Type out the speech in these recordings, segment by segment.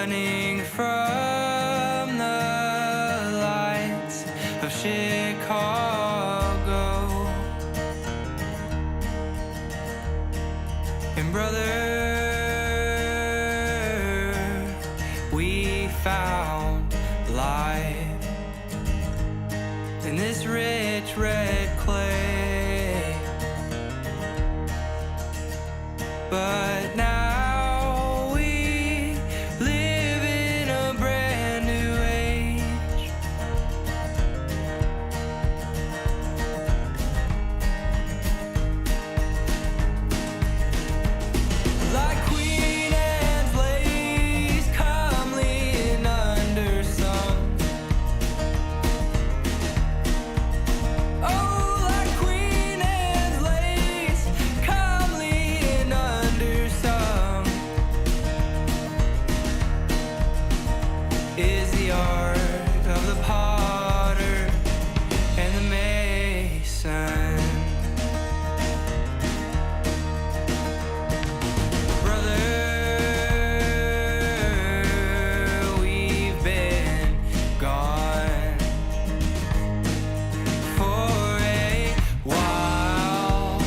running from the lights of Chicago. And brother, we found life in this rich red clay. But now we live in a brand new age. Like Queen Anne's lace, comely and undersung. Oh, like Queen Anne's lace, comely and undersung, is the art of the potter and the mason. Brother, we've been gone for a while,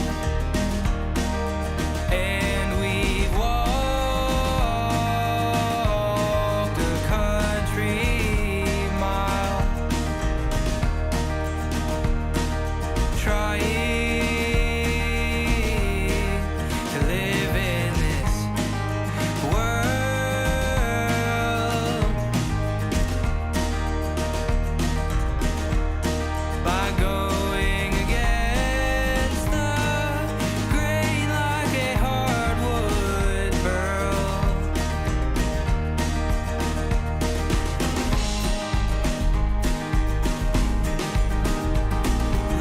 and we've walked a country mile, trying to live in this world by going against the grain like a hardwood burl.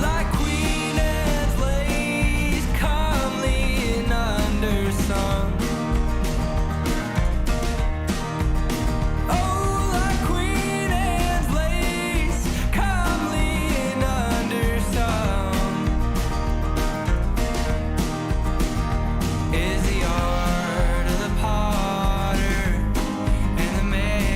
Like Queen Anne's lace, comely and undersung. Oh, like Queen Anne's lace, comely and undersung, is the art of the potter and the mason.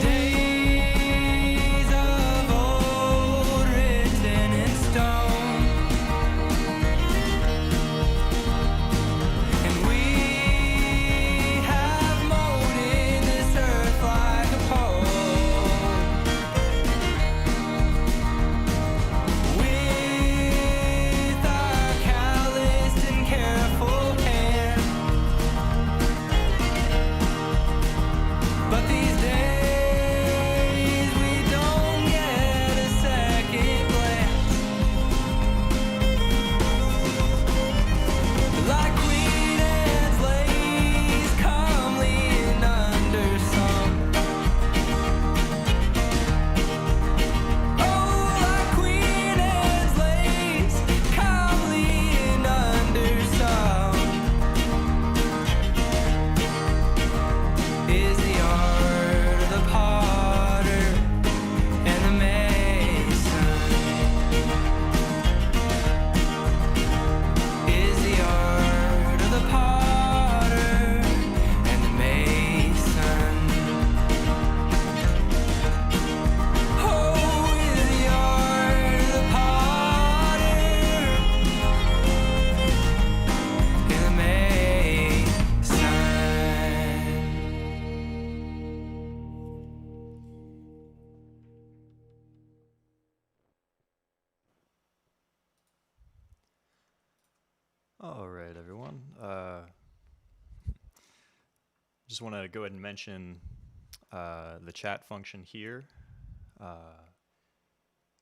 Days of old written in stone, and we have molded this earth like a poem, with our calloused and careful hand. But these days we don't get a second glance. Like Queen Anne's lace, comely and undersung. Oh, like Queen Anne's lace, comely and undersung, is the art of the potter and the mason. Is the art of the potter and the mason. Oh, is the art of the potter and the mason. All right, everyone. Just want to go ahead and mention the chat function here.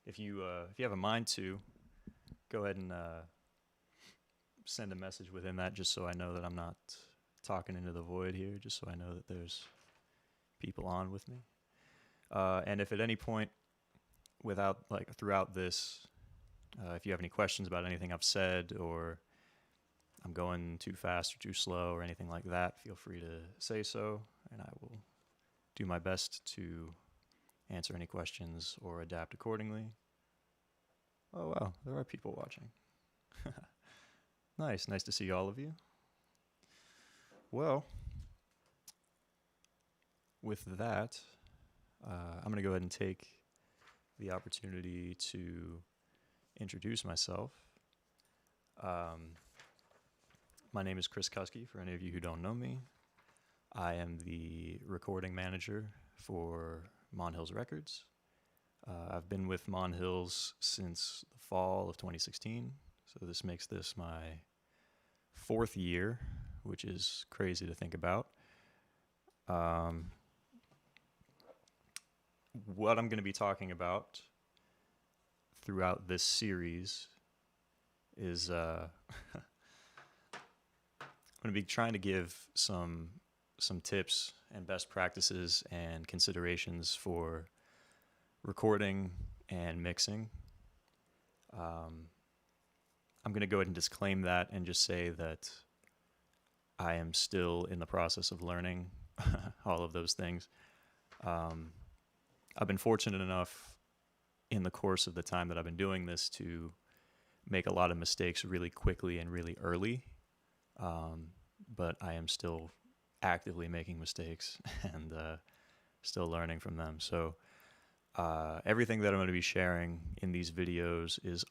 If you have a mind to, go ahead and send a message within that, just so I know that I'm not talking into the void here, just so I know that there's people on with me. And if at any point without like throughout this, if you have any questions about anything I've said, or I'm going too fast or too slow or anything like that, feel free to say so, and I will do my best to answer any questions or adapt accordingly. Oh wow, there are people watching. Nice to see all of you. Well, with that, I'm going to go ahead and take the opportunity to introduce myself. My name is Chris Kuskey, for any of you who don't know me. I am the recording manager for Mon Hills Records. I've been with Mon Hills since the fall of 2016, so this makes this my 4th year, which is crazy to think about. What I'm going to be talking about throughout this series is I'm going to be trying to give some tips and best practices and considerations for recording and mixing. I'm going to go ahead and disclaim that and just say that I am still in the process of learning all of those things. I've been fortunate enough in the course of the time that I've been doing this to make a lot of mistakes really quickly and really early. But I am still actively making mistakes and still learning from them. So everything that I'm going to be sharing in these videos is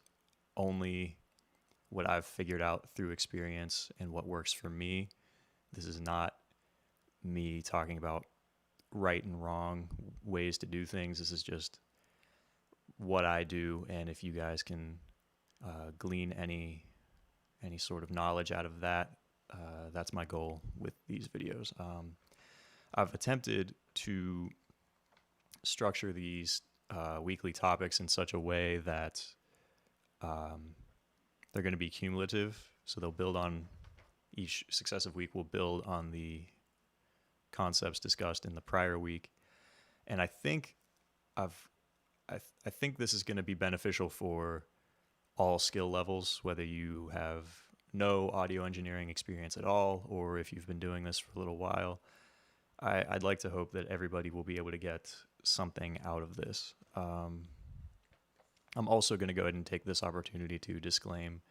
only what I've figured out through experience and what works for me. This is not me talking about right and wrong ways to do things. This is just what I do, and if you guys can glean any sort of knowledge out of that, that's my goal with these videos. I've attempted to structure these weekly topics in such a way that they're going to be cumulative, so they'll build on each successive week will build on the concepts discussed in the prior week, and I think I think this is going to be beneficial for all skill levels, whether you have no audio engineering experience at all, or if you've been doing this for a little while. I'd like to hope that everybody will be able to get something out of this. I'm also going to go ahead and take this opportunity to disclaim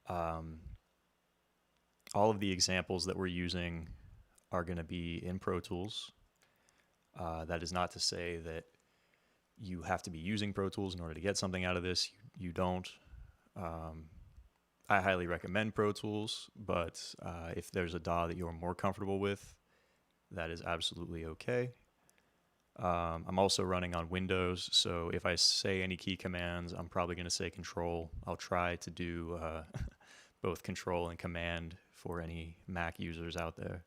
all of the examples that we're using are going to be in Pro Tools. That is not to say that you have to be using Pro Tools in order to get something out of this. You don't. I highly recommend Pro Tools, but if there's a DAW that you're more comfortable with, that is absolutely okay. I'm also running on Windows, so if I say any key commands, I'm probably going to say Control. I'll try to do both Control and Command for any Mac users out there.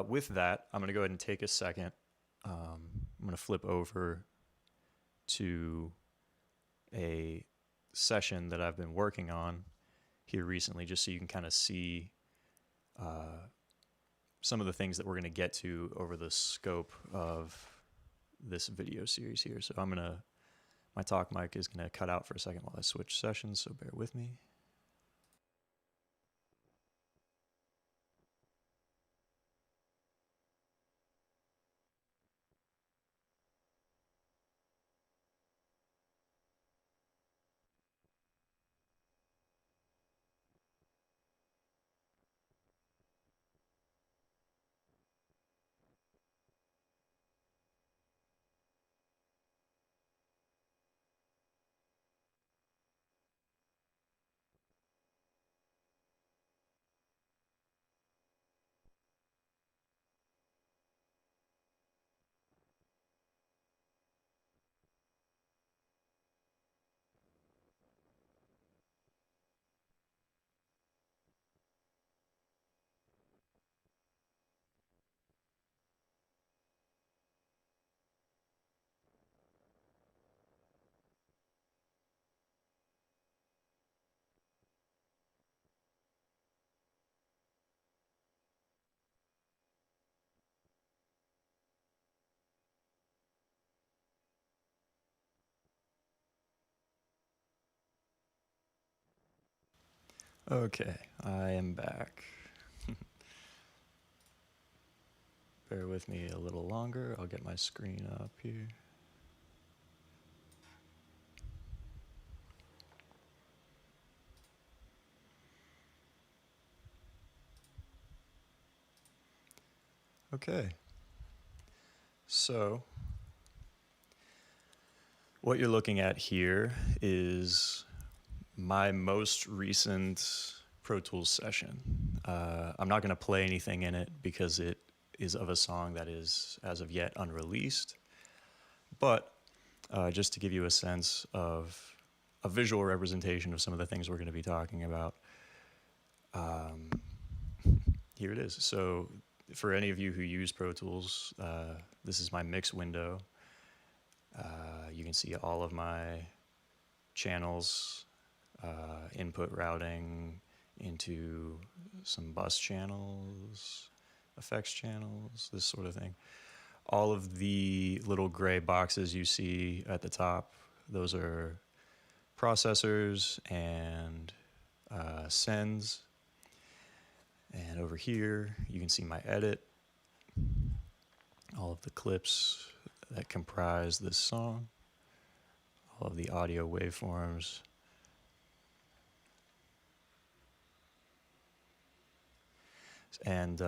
With that, I'm going to go ahead and take a second. I'm going to flip over to a session that I've been working on here recently, just so you can kind of see some of the things that we're going to get to over the scope of this video series here. So my talk mic is going to cut out for a second while I switch sessions, so bear with me. Okay, I am back. Bear with me a little longer. I'll get my screen up here. Okay. So, what you're looking at here is my most recent Pro Tools session. I'm not going to play anything in it because it is of a song that is, as of yet, unreleased. But just to give you a sense of a visual representation of some of the things we're going to be talking about, here it is. So for any of you who use Pro Tools, this is my mix window. You can see all of my channels, input routing into some bus channels, effects channels, this sort of thing. All of the little gray boxes you see at the top, those are processors and sends. And over here, you can see my edit, all of the clips that comprise this song, all of the audio waveforms. And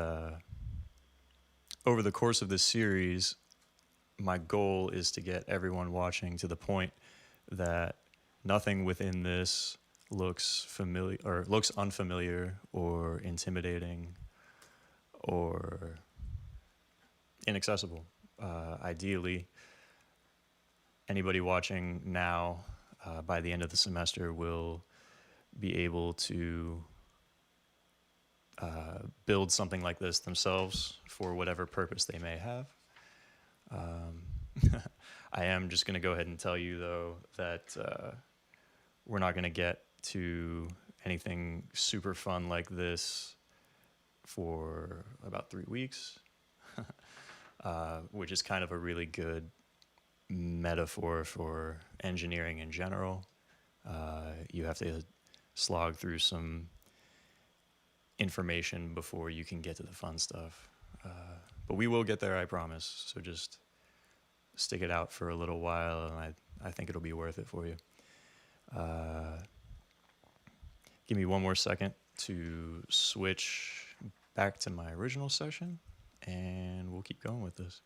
over the course of this series, my goal is to get everyone watching to the point that nothing within this looks familiar or looks unfamiliar or intimidating or inaccessible. Ideally, anybody watching now by the end of the semester will be able to build something like this themselves for whatever purpose they may have. I am just going to go ahead and tell you, though, that we're not going to get to anything super fun like this for about 3 weeks, which is kind of a really good metaphor for engineering in general. You have to slog through some information before you can get to the fun stuff. But we will get there, I promise. So just stick it out for a little while, and I think it'll be worth it for you. Give me one more second to switch back to my original session, and we'll keep going with this.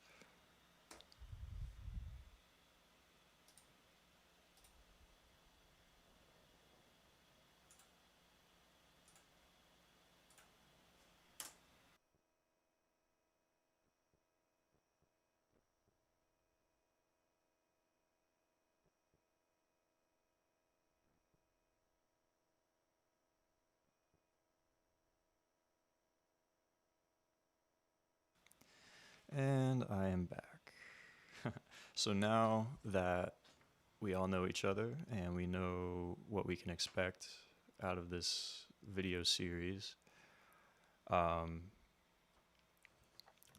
And I am back. So now that we all know each other and we know what we can expect out of this video series,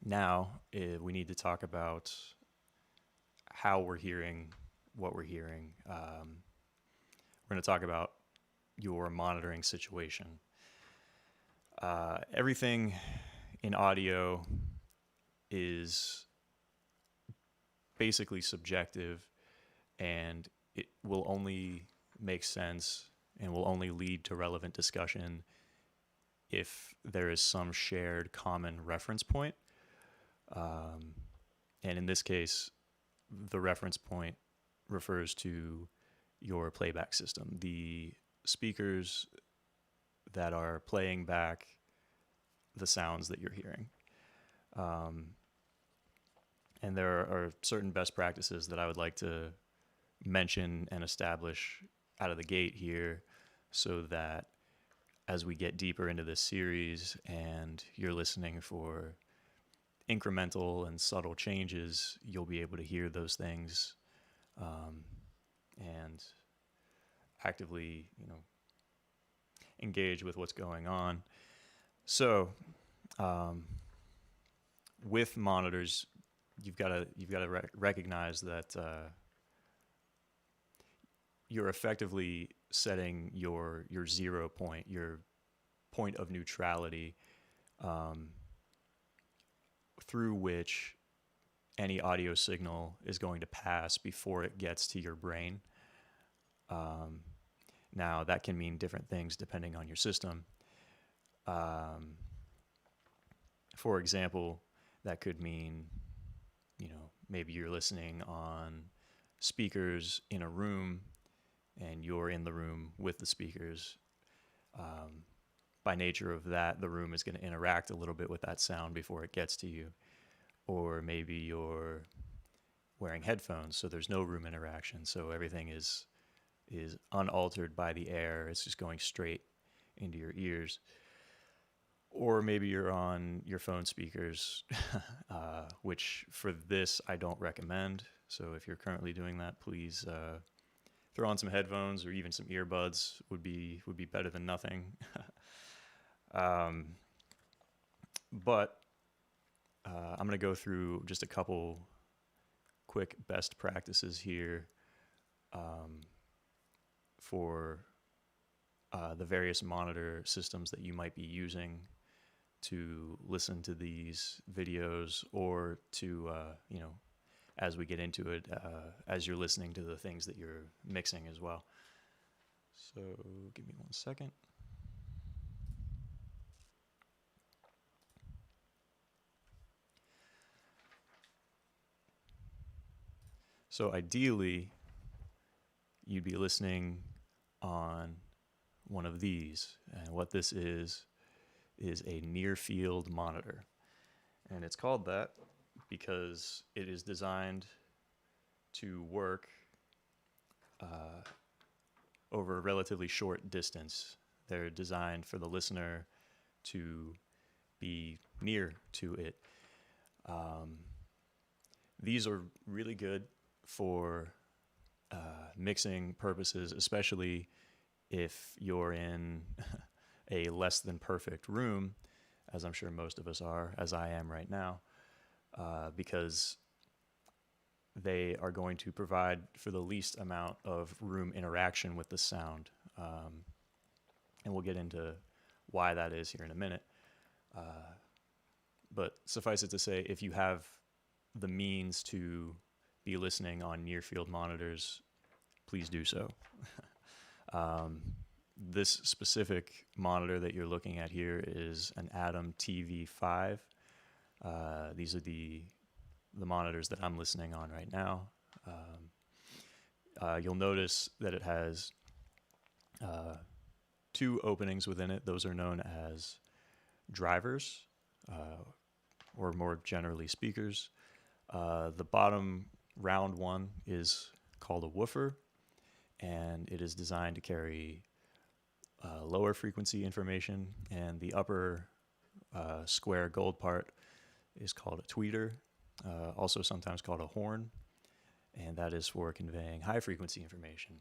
now we need to talk about how we're hearing what we're hearing. We're going to talk about your monitoring situation. Everything in audio is basically subjective, and it will only make sense and will only lead to relevant discussion if there is some shared common reference point. And in this case, the reference point refers to your playback system, the speakers that are playing back the sounds that you're hearing. And there are certain best practices that I would like to mention and establish out of the gate here, so that as we get deeper into this series and you're listening for incremental and subtle changes, you'll be able to hear those things and actively, engage with what's going on. So, with monitors, you've got to recognize that you're effectively setting your 0 point, your point of neutrality through which any audio signal is going to pass before it gets to your brain. Now, that can mean different things depending on your system. For example, that could mean, maybe you're listening on speakers in a room and you're in the room with the speakers. By nature of that, the room is going to interact a little bit with that sound before it gets to you. Or maybe you're wearing headphones, so there's no room interaction, so everything is unaltered by the air. It's just going straight into your ears. Or maybe you're on your phone speakers, which for this I don't recommend. So if you're currently doing that, please throw on some headphones or even some earbuds would be better than nothing. But I'm going to go through just a couple quick best practices here for the various monitor systems that you might be using to listen to these videos, or to, as we get into it, as you're listening to the things that you're mixing as well. So give me 1 second. So ideally, you'd be listening on one of these. And what this is a near field monitor. And it's called that because it is designed to work over a relatively short distance. They're designed for the listener to be near to it. These are really good for mixing purposes, especially if you're in a less than perfect room, as I'm sure most of us are, as I am right now, because they are going to provide for the least amount of room interaction with the sound. And we'll get into why that is here in a minute. But suffice it to say, if you have the means to be listening on near field monitors, please do so. This specific monitor that you're looking at here is an Atom TV5. These are the monitors that I'm listening on right now. You'll notice that it has 2 openings within it. Those are known as drivers, or more generally speakers. The bottom round one is called a woofer, and it is designed to carry lower frequency information, and the upper square gold part is called a tweeter, also sometimes called a horn, and that is for conveying high frequency information.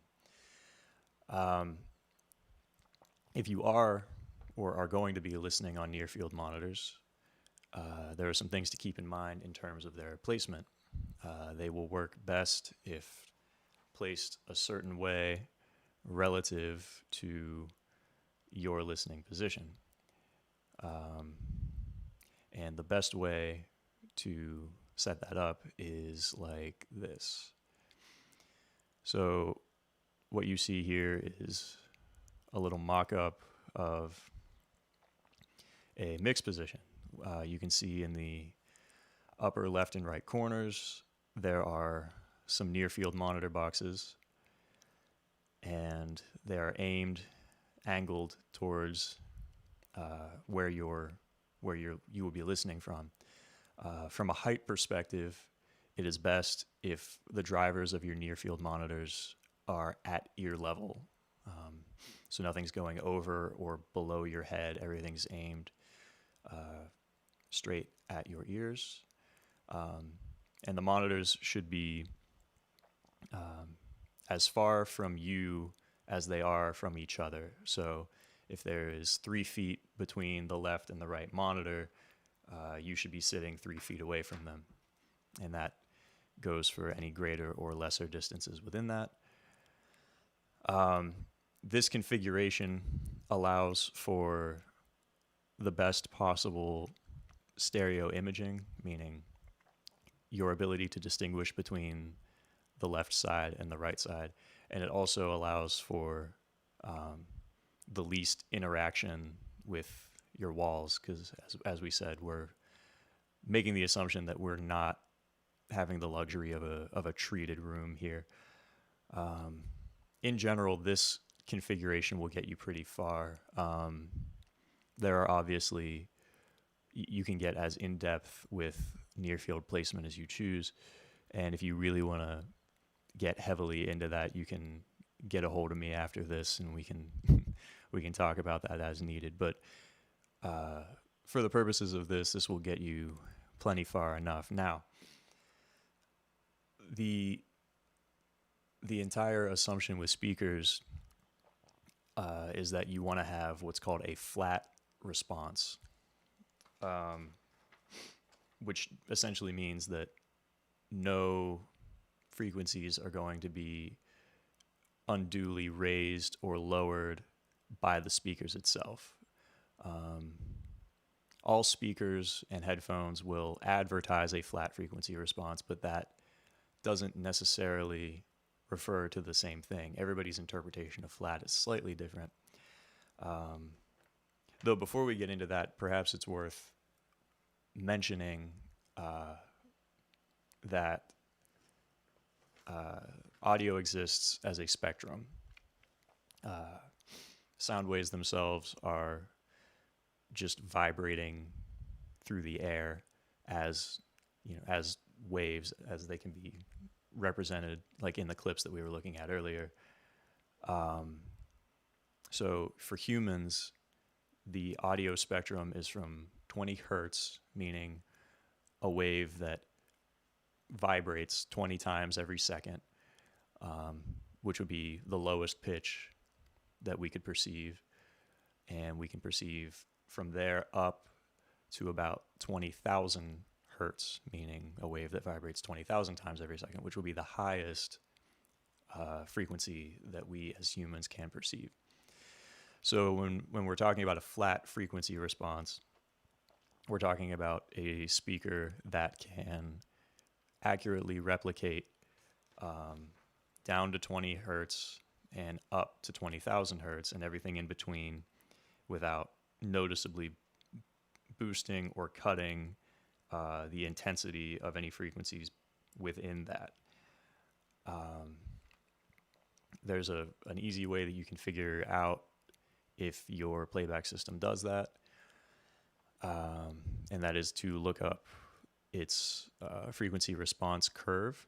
If you are or are going to be listening on near field monitors, there are some things to keep in mind in terms of their placement. They will work best if placed a certain way relative to your listening position. And the best way to set that up is like this. So what you see here is a little mock-up of a mix position. You can see in the upper left and right corners there are some near field monitor boxes, and they are angled towards where you will be listening from. From a height perspective, it is best if the drivers of your near field monitors are at ear level. So nothing's going over or below your head. Everything's aimed straight at your ears. And the monitors should be as far from you as they are from each other. So if there is 3 feet between the left and the right monitor, you should be sitting 3 feet away from them. And that goes for any greater or lesser distances within that. This configuration allows for the best possible stereo imaging, meaning your ability to distinguish between the left side and the right side. And it also allows for the least interaction with your walls, because as we said, we're making the assumption that we're not having the luxury of a treated room here. In general, this configuration will get you pretty far. There are obviously, you can get as in-depth with near field placement as you choose, and if you really want to get heavily into that, you can get a hold of me after this, and we can we can talk about that as needed. But for the purposes of this will get you plenty far enough. Now, the entire assumption with speakers is that you want to have what's called a flat response, which essentially means that no frequencies are going to be unduly raised or lowered by the speakers itself. All speakers and headphones will advertise a flat frequency response, but that doesn't necessarily refer to the same thing. Everybody's interpretation of flat is slightly different. Though before we get into that, perhaps it's worth mentioning that audio exists as a spectrum. Sound waves themselves are just vibrating through the air as waves, as they can be represented, like in the clips that we were looking at earlier. So for humans, the audio spectrum is from 20 hertz, meaning a wave that vibrates 20 times every second, which would be the lowest pitch that we could perceive. And we can perceive from there up to about 20,000 hertz, meaning a wave that vibrates 20,000 times every second, which would be the highest frequency that we as humans can perceive. So when we're talking about a flat frequency response, we're talking about a speaker that can accurately replicate down to 20 hertz and up to 20,000 hertz and everything in between without noticeably boosting or cutting the intensity of any frequencies within that. There's an easy way that you can figure out if your playback system does that, and that is to look up its frequency response curve,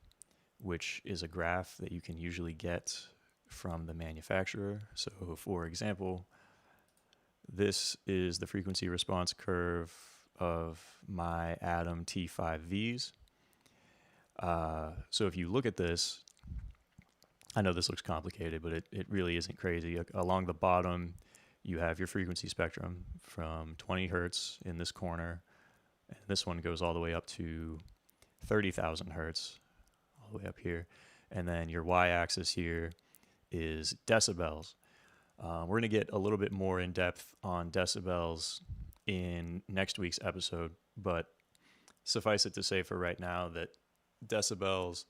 which is a graph that you can usually get from the manufacturer. So for example, this is the frequency response curve of my Atom T5Vs. So if you look at this, I know this looks complicated, but it really isn't crazy. Along the bottom, you have your frequency spectrum from 20 hertz in this corner. And this one goes all the way up to 30,000 hertz, all the way up here. And then your y-axis here is decibels. We're going to get a little bit more in depth on decibels in next week's episode, but suffice it to say for right now that decibels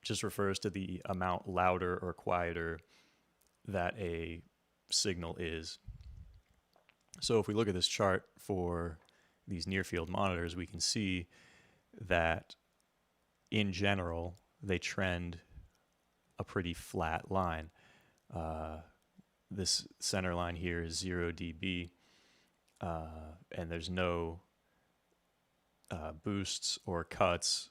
just refers to the amount louder or quieter that a signal is. So if we look at this chart for these near field monitors, we can see that in general, they trend a pretty flat line. This center line here is 0 dB, and there's no boosts or cuts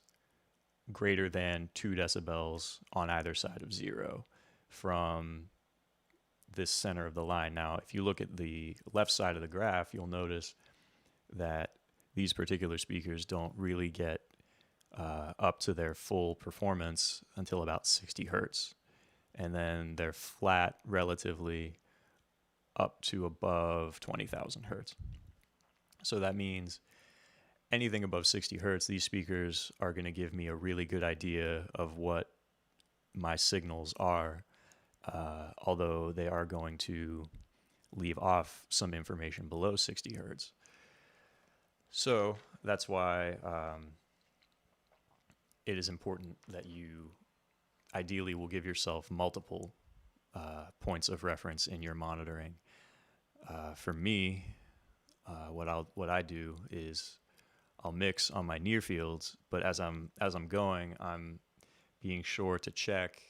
greater than 2 decibels on either side of 0 from this center of the line. Now, if you look at the left side of the graph, you'll notice that these particular speakers don't really get up to their full performance until about 60 hertz. And then they're flat relatively up to above 20,000 hertz. So that means anything above 60 hertz, these speakers are going to give me a really good idea of what my signals are, although they are going to leave off some information below 60 hertz. So that's why it is important that you ideally will give yourself multiple points of reference in your monitoring. For me, what I do is I'll mix on my near fields, but as I'm going, I'm being sure to check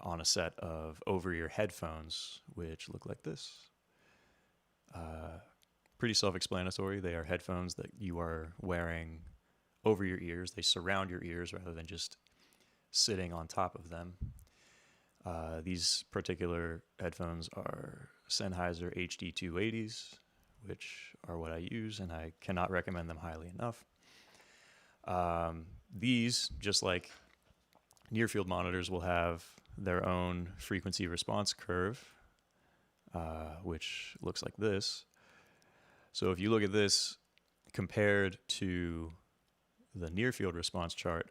on a set of over-ear headphones, which look like this. Pretty self-explanatory. They are headphones that you are wearing over your ears. They surround your ears rather than just sitting on top of them. These particular headphones are Sennheiser HD280s, which are what I use, and I cannot recommend them highly enough. These, just like near-field monitors, will have their own frequency response curve, which looks like this. So if you look at this compared to the near-field response chart,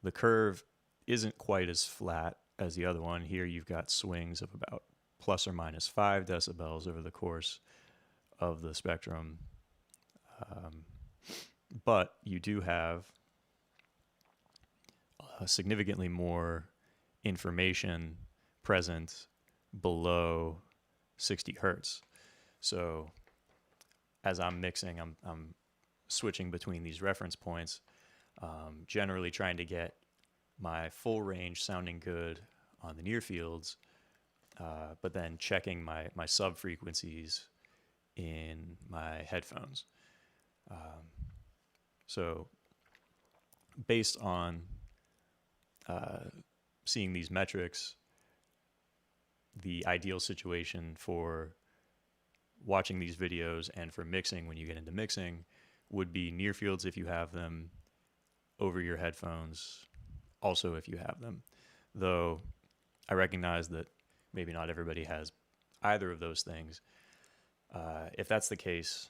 the curve isn't quite as flat as the other one. Here you've got swings of about plus or minus 5 decibels over the course of the spectrum. But you do have significantly more information present below 60 hertz. So as I'm mixing, I'm switching between these reference points, generally trying to get my full range sounding good on the near fields, but then checking my sub frequencies in my headphones. So based on seeing these metrics, the ideal situation for watching these videos and for mixing when you get into mixing would be near fields if you have them, over your headphones also if you have them. Though I recognize that maybe not everybody has either of those things. If that's the case,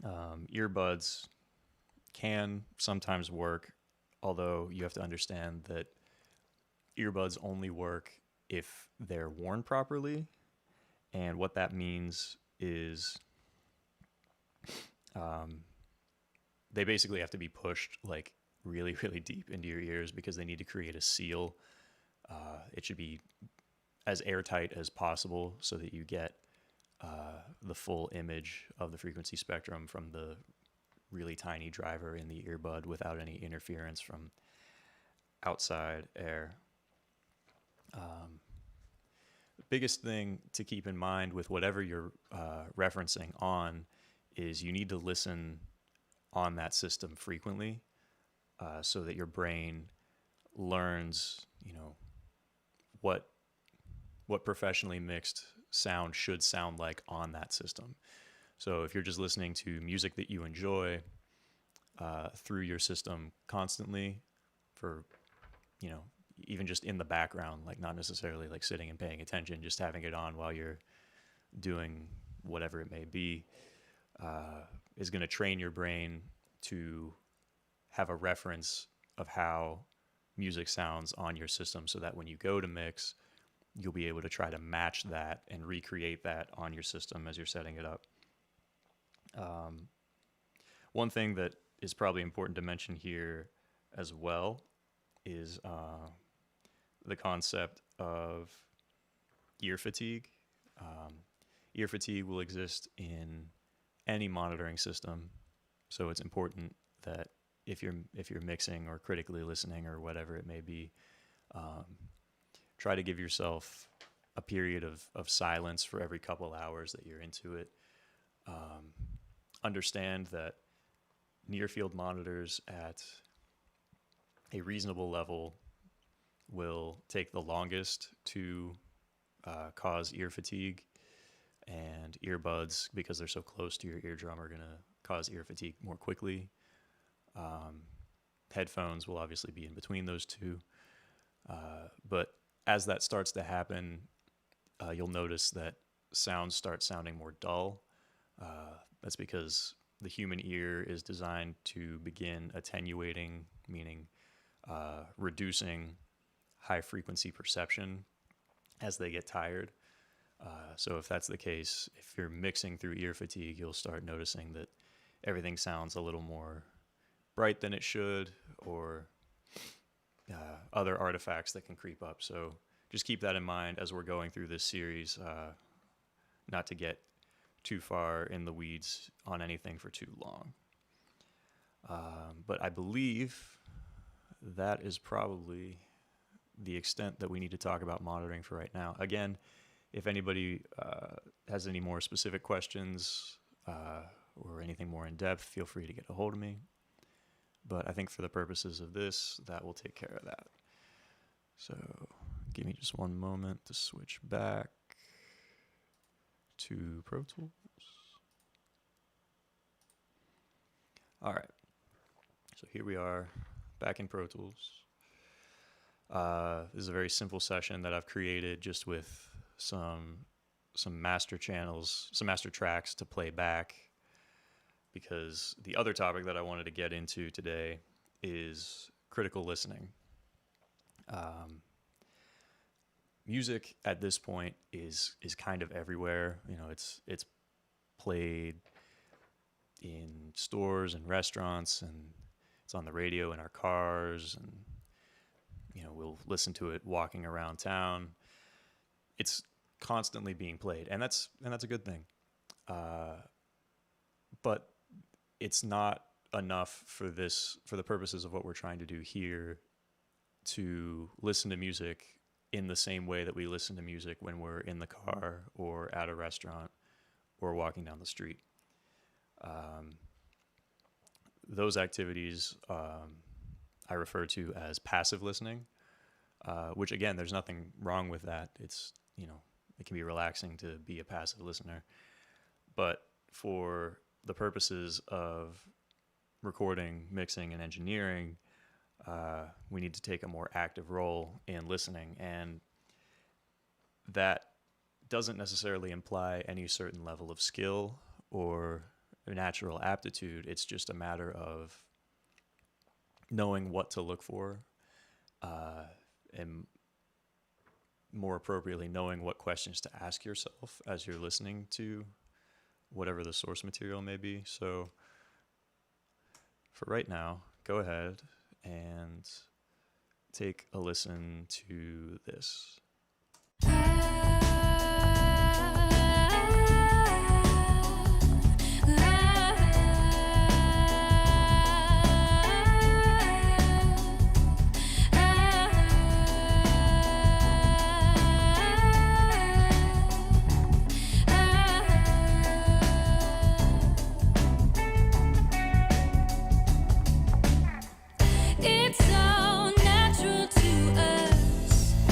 earbuds can sometimes work, although you have to understand that earbuds only work if they're worn properly. And what that means is they basically have to be pushed like really, really deep into your ears because they need to create a seal. It should be as airtight as possible so that you get the full image of the frequency spectrum from the really tiny driver in the earbud without any interference from outside air. The biggest thing to keep in mind with whatever you're referencing on is you need to listen on that system frequently so that your brain learns, what professionally mixed sound should sound like on that system. So if you're just listening to music that you enjoy through your system constantly for, even just in the background, like not necessarily like sitting and paying attention, just having it on while you're doing whatever it may be, is going to train your brain to have a reference of how music sounds on your system so that when you go to mix, you'll be able to try to match that and recreate that on your system as you're setting it up. One thing that is probably important to mention here as well is the concept of ear fatigue. Ear fatigue will exist in any monitoring system, so it's important that if you're mixing or critically listening or whatever it may be, try to give yourself a period of silence for every couple hours that you're into it. Understand that near field monitors at a reasonable level will take the longest to cause ear fatigue, and earbuds, because they're so close to your eardrum, are going to cause ear fatigue more quickly. Headphones will obviously be in between those two. But as that starts to happen, you'll notice that sounds start sounding more dull. That's because the human ear is designed to begin attenuating, meaning reducing high frequency perception as they get tired. So if that's the case, if you're mixing through ear fatigue, you'll start noticing that everything sounds a little more bright than it should, or other artifacts that can creep up. So just keep that in mind as we're going through this series, not to get too far in the weeds on anything for too long. But I believe that is probably the extent that we need to talk about monitoring for right now. Again, if anybody has any more specific questions or anything more in depth, feel free to get a hold of me. But I think for the purposes of this, that will take care of that. So give me just one moment to switch back to Pro Tools. All right. So here we are back in Pro Tools. This is a very simple session that I've created just with some master channels, some master tracks to play back, because the other topic that I wanted to get into today is critical listening. Music at this point is kind of everywhere. You know, it's played in stores and restaurants, and it's on the radio in our cars, and you know, we'll listen to it walking around town. It's constantly being played, and that's a good thing. But it's not enough for the purposes of what we're trying to do here, to listen to music in the same way that we listen to music when we're in the car or at a restaurant or walking down the street. Those activities I refer to as passive listening, which again, there's nothing wrong with that. It's, you know, it can be relaxing to be a passive listener. But for the purposes of recording, mixing, and engineering, we need to take a more active role in listening. And that doesn't necessarily imply any certain level of skill or natural aptitude. It's just a matter of knowing what to look for, and more appropriately, knowing what questions to ask yourself as you're listening to whatever the source material may be. So for right now, go ahead and take a listen to this. It's so natural to us.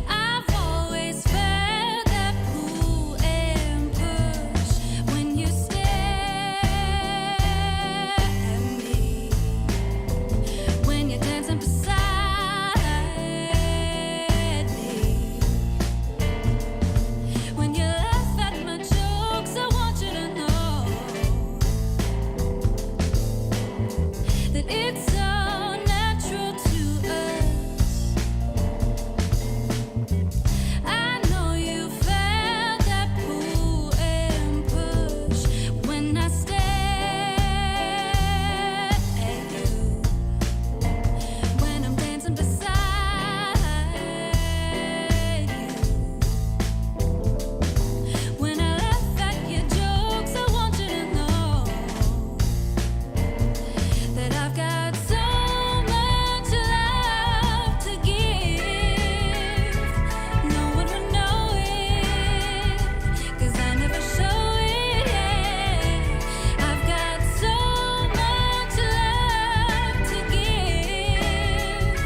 I've always felt that pull and push when you stare at me, when you're dancing beside me, when you laugh at my jokes. I want you to know that it's so natural to us. I know you felt that pull and push when I stared at you, when I'm dancing beside you, when I laugh at your jokes. I want you to know that I've got so much love to give. No one would know it, 'cause I never show it, yeah. I've got so much love to give,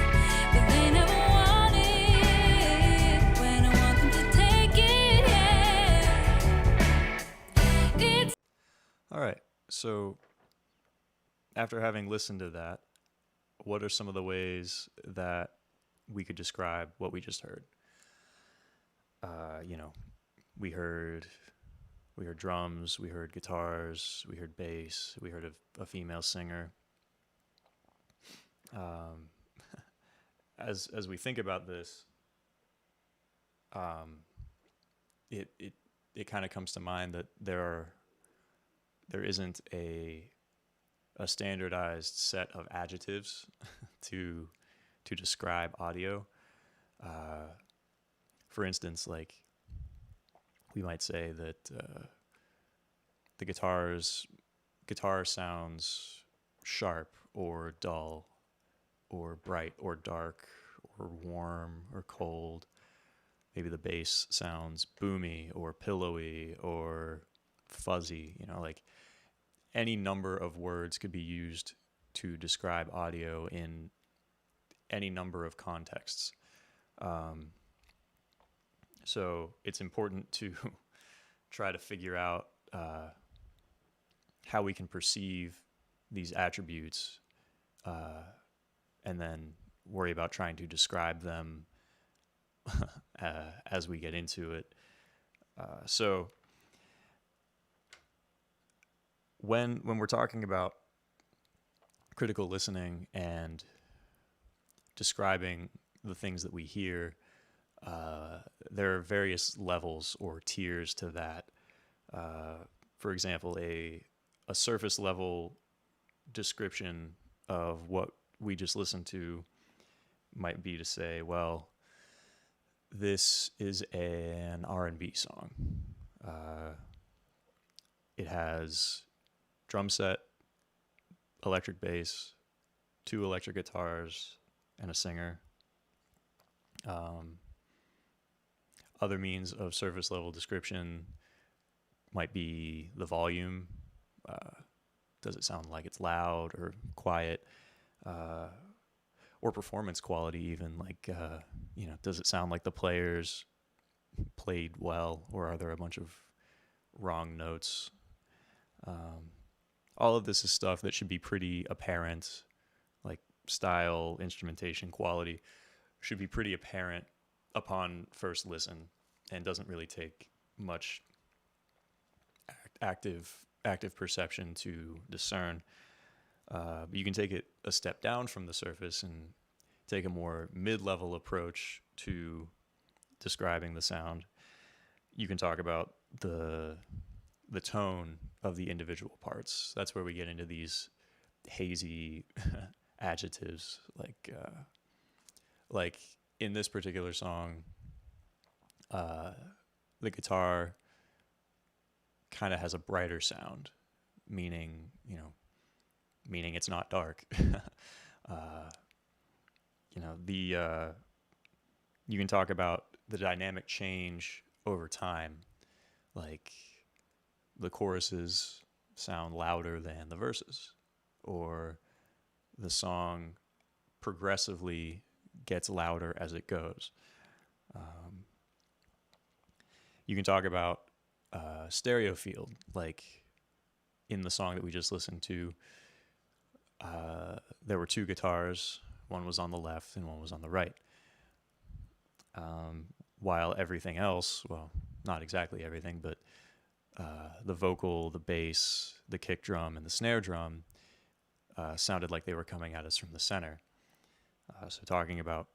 but they never want it when I want them to take it, yeah. It's All right. So after having listened to that, what are some of the ways that we could describe what we just heard? You know, we heard drums, we heard guitars, we heard bass, we heard a female singer. As we think about this, it kind of comes to mind that there isn't a standardized set of adjectives to describe audio. For instance, like we might say that the guitar sounds sharp or dull or bright or dark or warm or cold. Maybe the bass sounds boomy or pillowy or fuzzy, like any number of words could be used to describe audio in any number of contexts. So it's important to try to figure out how we can perceive these attributes and then worry about trying to describe them as we get into it. So when we're talking about critical listening and describing the things that we hear, there are various levels or tiers to that. For example, a surface level description of what we just listened to might be to say, well, this is an R&B song. It has drum set, electric bass, 2 electric guitars, and a singer. Other means of surface level description might be the volume. Does it sound like it's loud or quiet? Or performance quality even, like, does it sound like the players played well, or are there a bunch of wrong notes? All of this is stuff that should be pretty apparent, like style, instrumentation, quality should be pretty apparent upon first listen, and doesn't really take much active perception to discern. But you can take it a step down from the surface and take a more mid-level approach to describing the sound. You can talk about the tone of the individual parts. That's where we get into these hazy adjectives, like in this particular song, the guitar kind of has a brighter sound, meaning it's not dark. You can talk about the dynamic change over time, like the choruses sound louder than the verses, or the song progressively gets louder as it goes. You can talk about stereo field, like in the song that we just listened to, there were 2 guitars. One was on the left and one was on the right. While everything else, well, not exactly everything, but the vocal, the bass, the kick drum, and the snare drum sounded like they were coming at us from the center. So talking about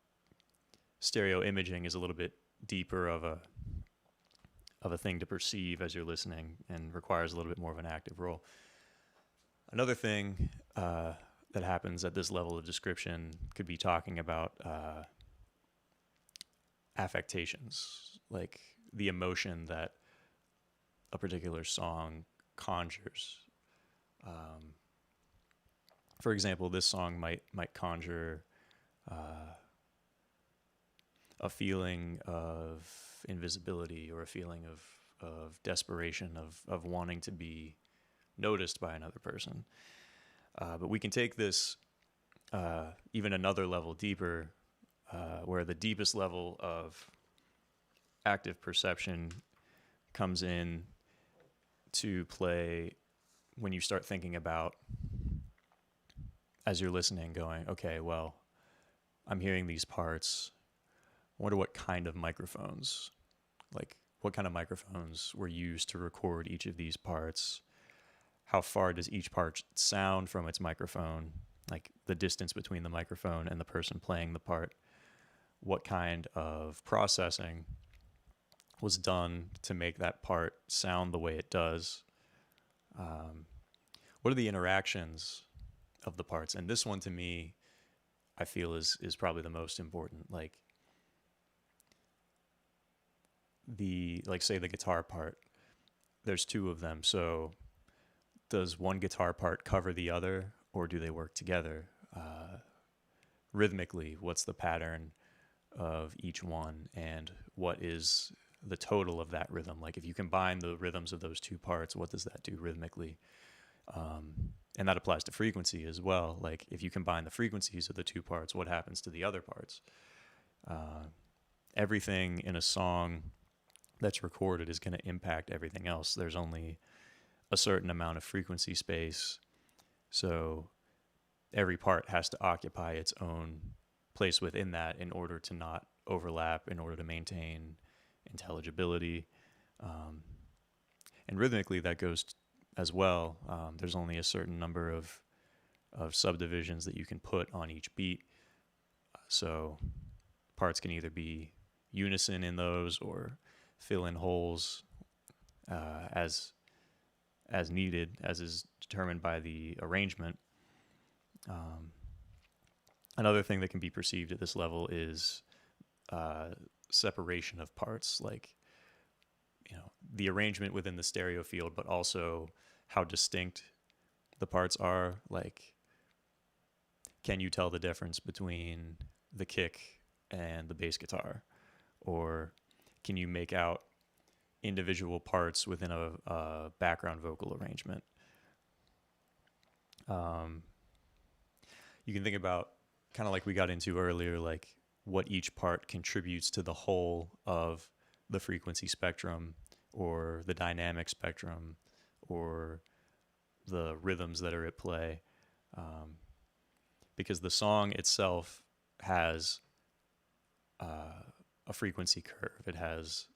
stereo imaging is a little bit deeper of a thing to perceive as you're listening, and requires a little bit more of an active role. Another thing that happens at this level of description could be talking about affectations, like the emotion that a particular song conjures. For example, this song might conjure a feeling of invisibility, or a feeling of desperation, of wanting to be noticed by another person. But we can take this even another level deeper, where the deepest level of active perception comes in to play when you start thinking about, as you're listening, going, okay, well, I'm hearing these parts. I wonder what kind of microphones, like what kind of microphones were used to record each of these parts. How far does each part sound from its microphone, like the distance between the microphone and the person playing the part? What kind of processing was done to make that part sound the way it does. What are the interactions of the parts? And this one to me, I feel is probably the most important. Like say the guitar part, there's two of them. So does one guitar part cover the other, or do they work together? Rhythmically, what's the pattern of each one, and what is the total of that rhythm? Like if you combine the rhythms of those two parts, what does that do rhythmically? And that applies to frequency as well. Like if you combine the frequencies of the two parts, what happens to the other parts? Everything in a song that's recorded is going to impact everything else. There's only a certain amount of frequency space, so every part has to occupy its own place within that in order to not overlap, in order to maintain intelligibility. And rhythmically, that goes as well. There's only a certain number of subdivisions that you can put on each beat. So parts can either be unison in those or fill in holes as needed, as is determined by the arrangement. Another thing that can be perceived at this level is separation of parts, like the arrangement within the stereo field, but also how distinct the parts are. Like, can you tell the difference between the kick and the bass guitar? Or can you make out individual parts within a background vocal arrangement? You can think about, kind of like we got into earlier, like what each part contributes to the whole of the frequency spectrum or the dynamic spectrum or the rhythms that are at play. Because the song itself has a frequency curve. It has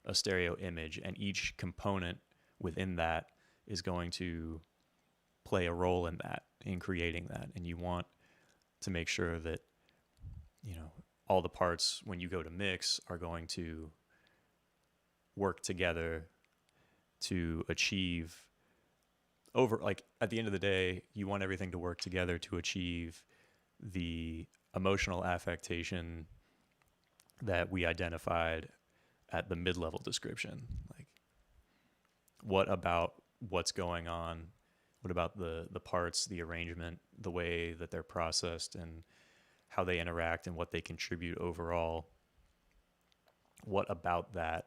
a stereo image, and each component within that is going to play a role in that, in creating that. And you want to make sure that, all the parts, when you go to mix, are going to work together to achieve at the end of the day, you want everything to work together to achieve the emotional affectation that we identified at the mid-level description. Like, what about what's going on? What about the parts, the arrangement, the way that they're processed, and how they interact and what they contribute overall? What about that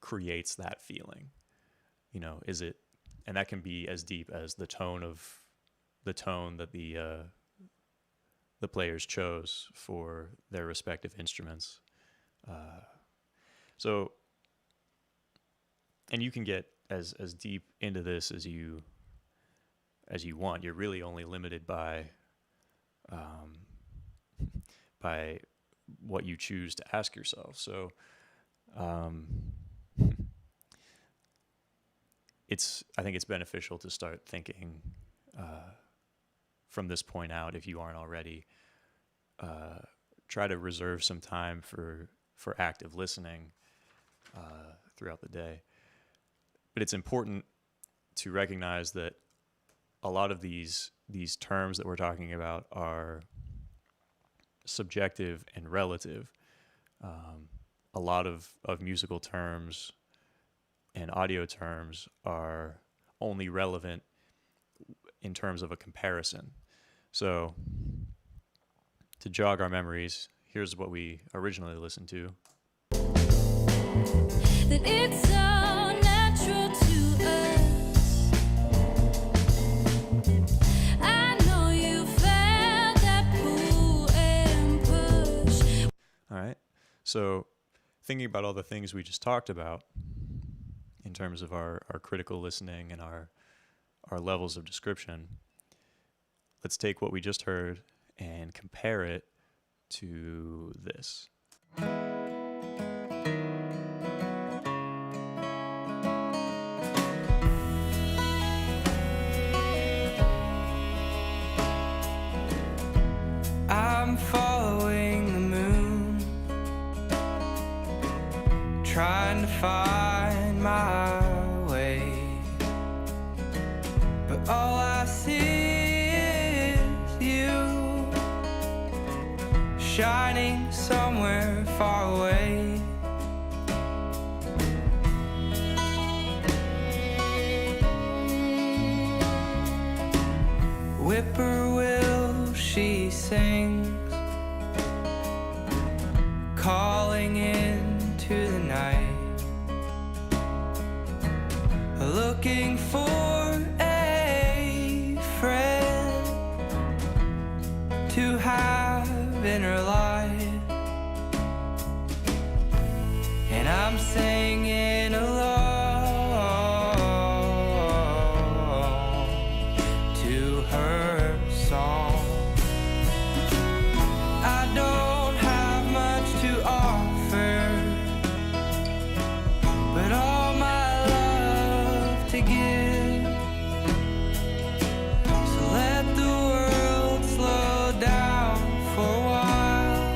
creates that feeling? Is it, and that can be as deep as the tone that the players chose for their respective instruments. So, and you can get as deep into this as you want. You're really only limited by what you choose to ask yourself. So, I think it's beneficial to start thinking from this point out, if you aren't already. Try to reserve some time for active listening throughout the day. But it's important to recognize that a lot of these terms that we're talking about are subjective and relative. A lot of musical terms and audio terms are only relevant in terms of a comparison. So, to jog our memories, here's what we originally listened to. That it's so natural to us. I know you felt that pull and push. All right. So, thinking about all the things we just talked about in terms of our critical listening and our levels of description, let's take what we just heard and compare it to this. I'm following the moon, trying trying to find my way, but all I see is you shining somewhere far away. Whippoorwill, she sings, calling into the night, looking for a friend to have in her life. And I'm singing along to her song. I don't have much to offer, but all my love to give. So let the world slow down for a while,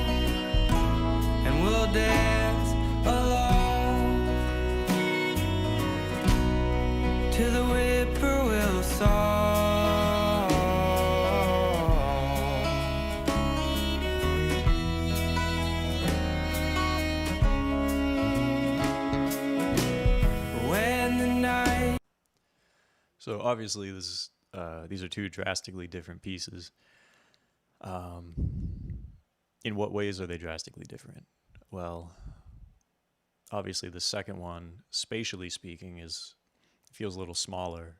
and we'll dance along to the whippoorwill song. When the night. So obviously, these are two drastically different pieces. In what ways are they drastically different? Well, obviously, the second one, spatially speaking, feels a little smaller,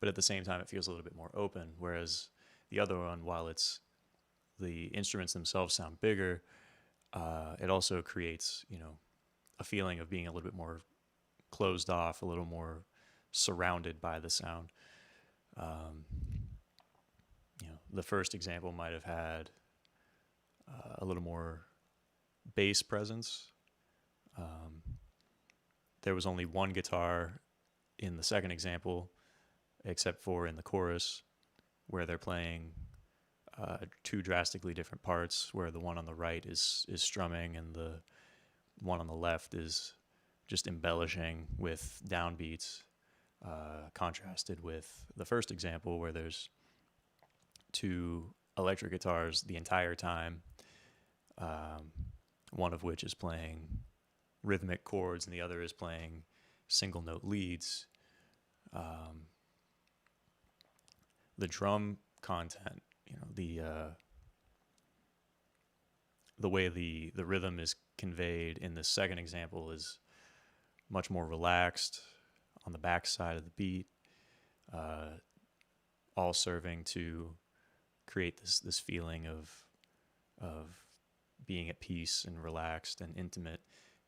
but at the same time, it feels a little bit more open. Whereas the other one, while the instruments themselves sound bigger, it also creates, a feeling of being a little bit more closed off, a little more surrounded by the sound. The first example might have had a little more bass presence. There was only one guitar in the second example, except for in the chorus, where they're playing two drastically different parts, where the one on the right is strumming and the one on the left is just embellishing with downbeats, contrasted with the first example where there's two electric guitars the entire time, one of which is playing rhythmic chords and the other is playing single note leads. The drum content, the way the rhythm is conveyed in the second example is much more relaxed on the back side of the beat, all serving to create this feeling of being at peace and relaxed and intimate,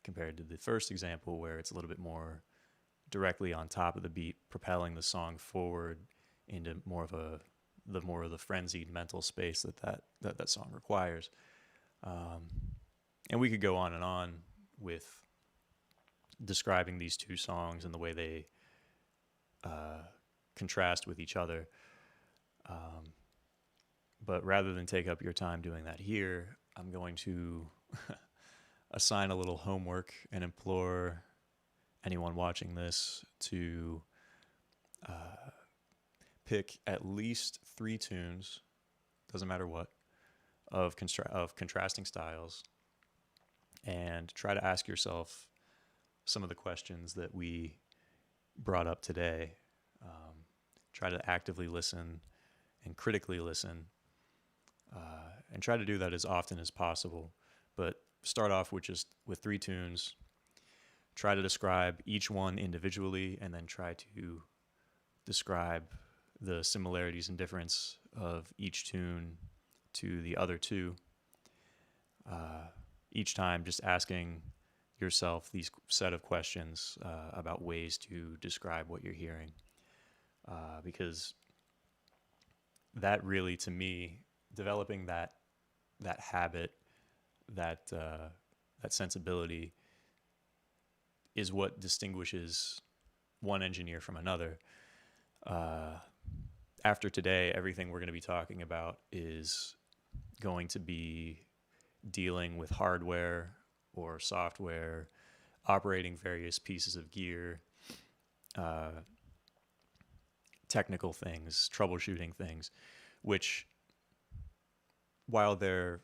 compared to the first example where it's a little bit more directly on top of the beat, propelling the song forward into more of the frenzied mental space that song requires. And we could go on with describing these two songs and the way they contrast with each other. But rather than take up your time doing that here, I'm going to assign a little homework and implore anyone watching this to pick at least 3 tunes, doesn't matter what, of contrasting styles, and try to ask yourself some of the questions that we brought up today. Try to actively listen and critically listen, and try to do that as often as possible. But start off with 3 tunes. Try to describe each one individually, and then try to describe the similarities and difference of each tune to the other 2. Each time just asking yourself these set of questions about ways to describe what you're hearing. Because that really, to me, developing that habit, that sensibility, is what distinguishes one engineer from another. After today, everything we're going to be talking about is going to be dealing with hardware or software, operating various pieces of gear, technical things, troubleshooting things, which while their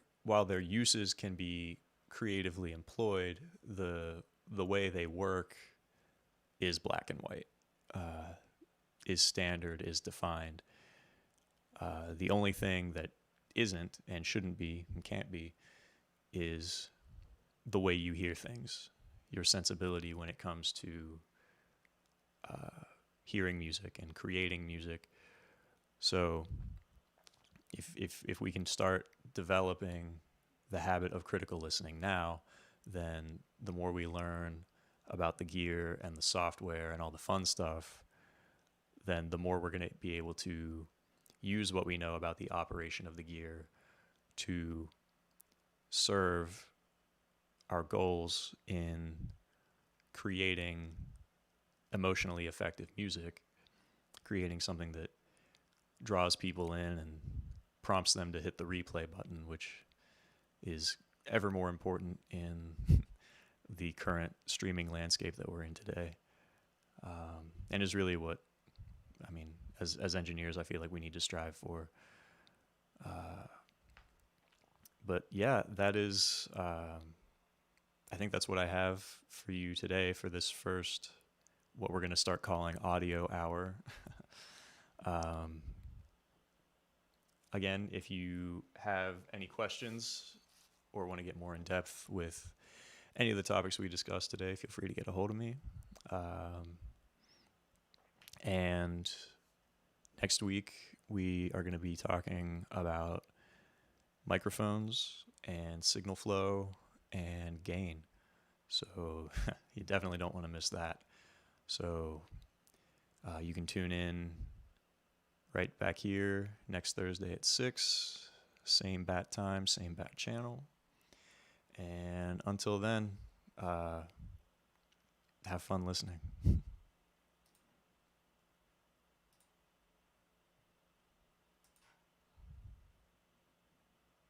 uses can be creatively employed, the way they work is black and white, is standard, is defined. The only thing that isn't and shouldn't be and can't be is the way you hear things, your sensibility when it comes to hearing music and creating music. So if we can start developing the habit of critical listening now, then the more we learn about the gear and the software and all the fun stuff, then the more we're going to be able to use what we know about the operation of the gear to serve our goals in creating emotionally effective music, creating something that draws people in and prompts them to hit the replay button, which is ever more important in the current streaming landscape that we're in today, and is really what, I mean, as engineers, I feel like we need to strive for. But yeah, that is, I think that's what I have for you today for this first, what we're going to start calling audio hour. Again, if you have any questions or want to get more in depth with any of the topics we discussed today, feel free to get a hold of me. And next week, we are going to be talking about microphones and signal flow and gain. So you definitely don't want to miss that. So you can tune in right back here next Thursday at 6, same bat time, same bat channel. And until then, have fun listening.